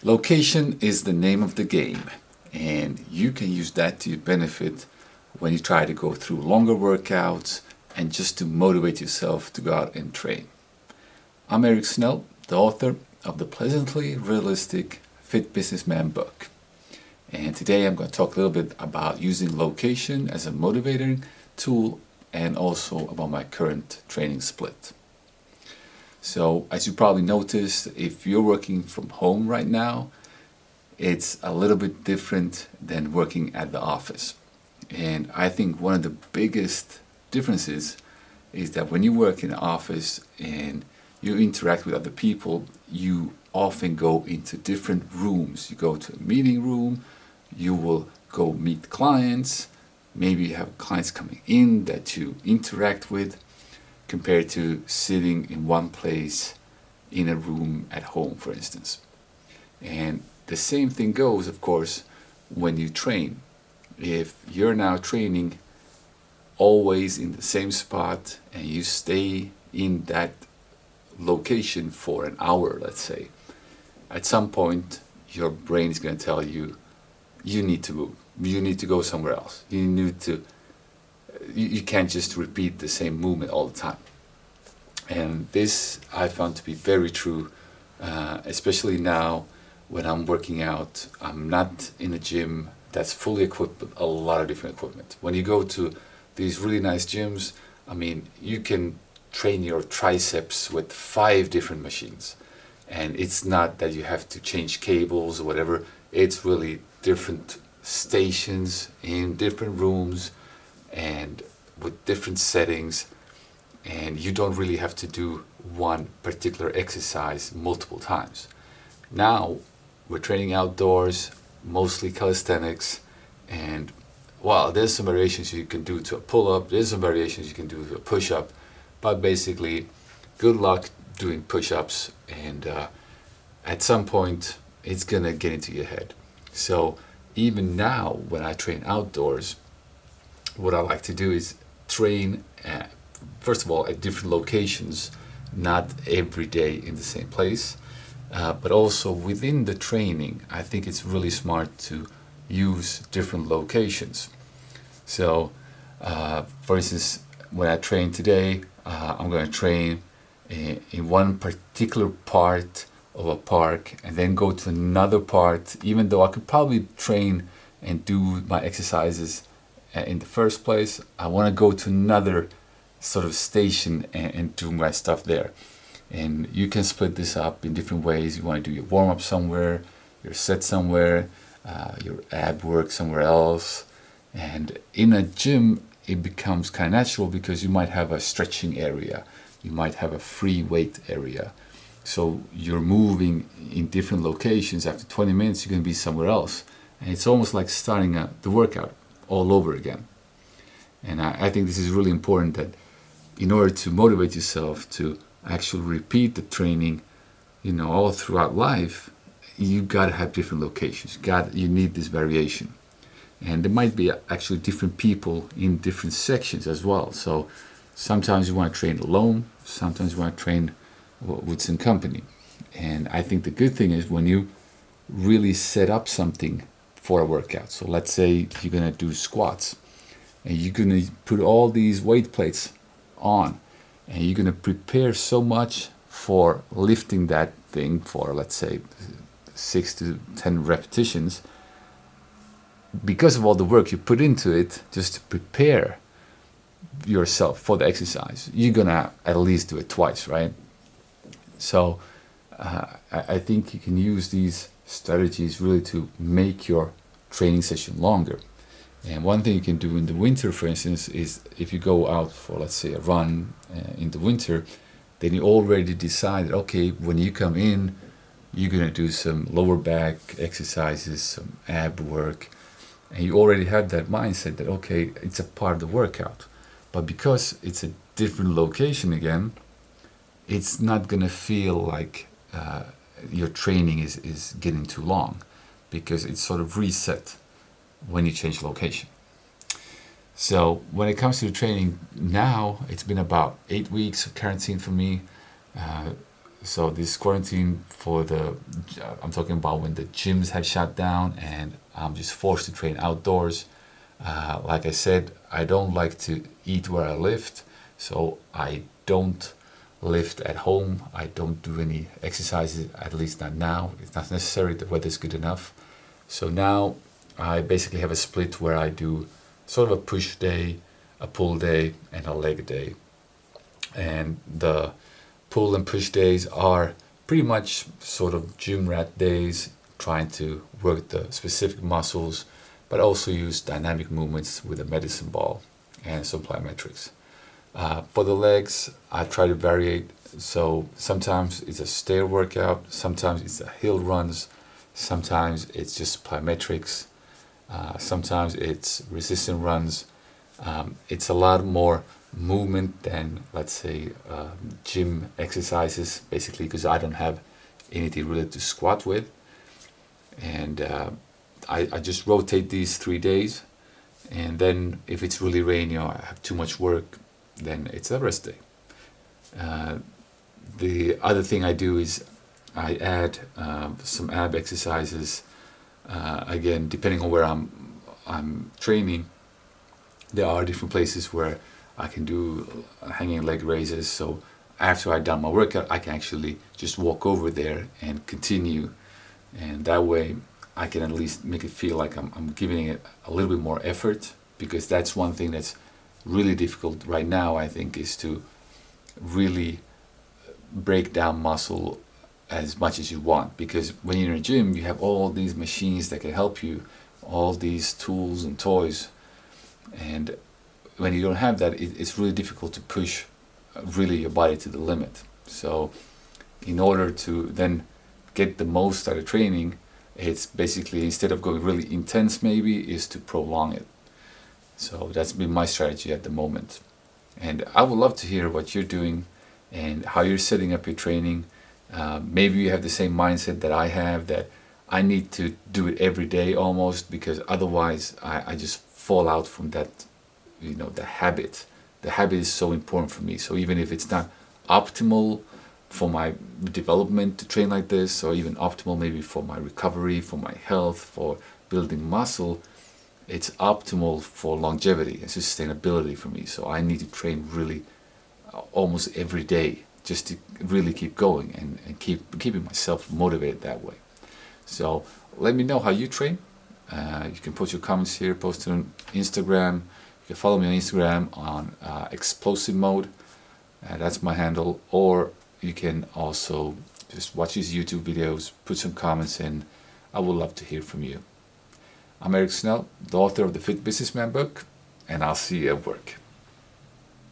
Location is the name of the game, and you can use that to your benefit when you try to go through longer workouts and just to motivate yourself to go out and train. I'm Eric Snell, the author of the Pleasantly Realistic Fit Businessman book. And today I'm going to talk a little bit about using location as a motivating tool and also about my current training split. So as you probably noticed, if you're working from home right now, it's a little bit different than working at the office. And I think one of the biggest differences is that when you work in the office and you interact with other people, you often go into different rooms. You go to a meeting room, you will go meet clients, maybe you have clients coming in that you interact with, compared to sitting in one place in a room at home, for instance. And the same thing goes, of course, when you train. If you're now training always in the same spot and you stay in that location for an hour, let's say, at some point your brain is going to tell you, you need to move, you need to go somewhere else, you can't just repeat the same movement all the time. And this I found to be very true, especially now when I'm working out. I'm not in a gym that's fully equipped with a lot of different equipment. When you go to these really nice gyms, I mean, you can train your triceps with 5 different machines. And it's not that you have to change cables or whatever. It's really different stations in different rooms and with different settings, and you don't really have to do one particular exercise multiple times. Now we're training outdoors, mostly calisthenics, and well, there's some variations you can do to a pull-up, there's some variations you can do to a push-up, but basically good luck doing push-ups, and at some point it's gonna get into your head. So even now when I train outdoors, what I like to do is train first of all at different locations, not every day in the same place, but also within the training I think it's really smart to use different locations. So for instance, when I train today, I'm going to train in one particular part of a park and then go to another part, even though I could probably train and do my exercises in the first place. I want to go to another sort of station and do my stuff there. And you can split this up in different ways. You want to do your warm-up somewhere, your set somewhere, your ab work somewhere else. And in a gym it becomes kind of natural because you might have a stretching area, you might have a free weight area. So you're moving in different locations. After 20 minutes, you're going to be somewhere else. And it's almost like starting the workout all over again. And I think this is really important, that in order to motivate yourself to actually repeat the training, all throughout life, you got to have different locations. You need this variation. And there might be actually different people in different sections as well. So sometimes you want to train alone, sometimes you want to train with some company. And I think the good thing is when you really set up something for a workout. So let's say you're going to do squats and you're going to put all these weight plates on and you're going to prepare so much for lifting that thing for, let's say, 6 to 10 repetitions. Because of all the work you put into it just to prepare yourself for the exercise, you're going to at least do it twice, right? So I think you can use these strategies really to make your training session longer. And one thing you can do in the winter, for instance, is if you go out for, let's say, a run in the winter, then you already decided, okay, when you come in, you're going to do some lower back exercises, some ab work, and you already have that mindset that, okay, it's a part of the workout. But because it's a different location again, it's not going to feel like your training is getting too long, because it's sort of reset when you change location. So when it comes to the training now, it's been about 8 weeks of quarantine for me. So this quarantine I'm talking about when the gyms have shut down and I'm just forced to train outdoors. Like I said, I don't like to eat where I lift, so I don't lift at home. I don't do any exercises, at least not now. It's not necessary, the weather's good enough. So now I basically have a split where I do sort of a push day, a pull day, and a leg day. And the pull and push days are pretty much sort of gym rat days, trying to work the specific muscles, but also use dynamic movements with a medicine ball and some plyometrics. For the legs, I try to vary. So sometimes it's a stair workout, sometimes it's a hill runs, sometimes it's just plyometrics, sometimes it's resistance runs. It's a lot more movement than, let's say, gym exercises, basically because I don't have anything really to squat with. And I just rotate these 3 days. And then if it's really rainy or I have too much work, then it's a rest day. The other thing I do is I add some ab exercises. Again, depending on where I'm training, there are different places where I can do hanging leg raises. So after I've done my workout, I can actually just walk over there and continue. And that way I can at least make it feel like I'm giving it a little bit more effort, because that's one thing that's really difficult right now, I think, is to really break down muscle as much as you want. Because when you're in a gym, you have all these machines that can help you, all these tools and toys. And when you don't have that, it's really difficult to push really your body to the limit. So in order to then get the most out of training, it's basically, instead of going really intense maybe, is to prolong it. So that's been my strategy at the moment. And I would love to hear what you're doing and how you're setting up your training. Maybe you have the same mindset that I have, that I need to do it every day almost, because otherwise I just fall out from that, the habit. The habit is so important for me. So even if it's not optimal for my development to train like this, or even optimal maybe for my recovery, for my health, for building muscle, it's optimal for longevity and sustainability for me. So I need to train really almost every day just to really keep going and keeping myself motivated that way. So let me know how you train. You can post your comments here, post it on Instagram. You can follow me on Instagram on Explosive Mode. That's my handle. Or you can also just watch these YouTube videos, put some comments in. I would love to hear from you. I'm Eric Snell, the author of the Fit Businessman book, and I'll see you at work.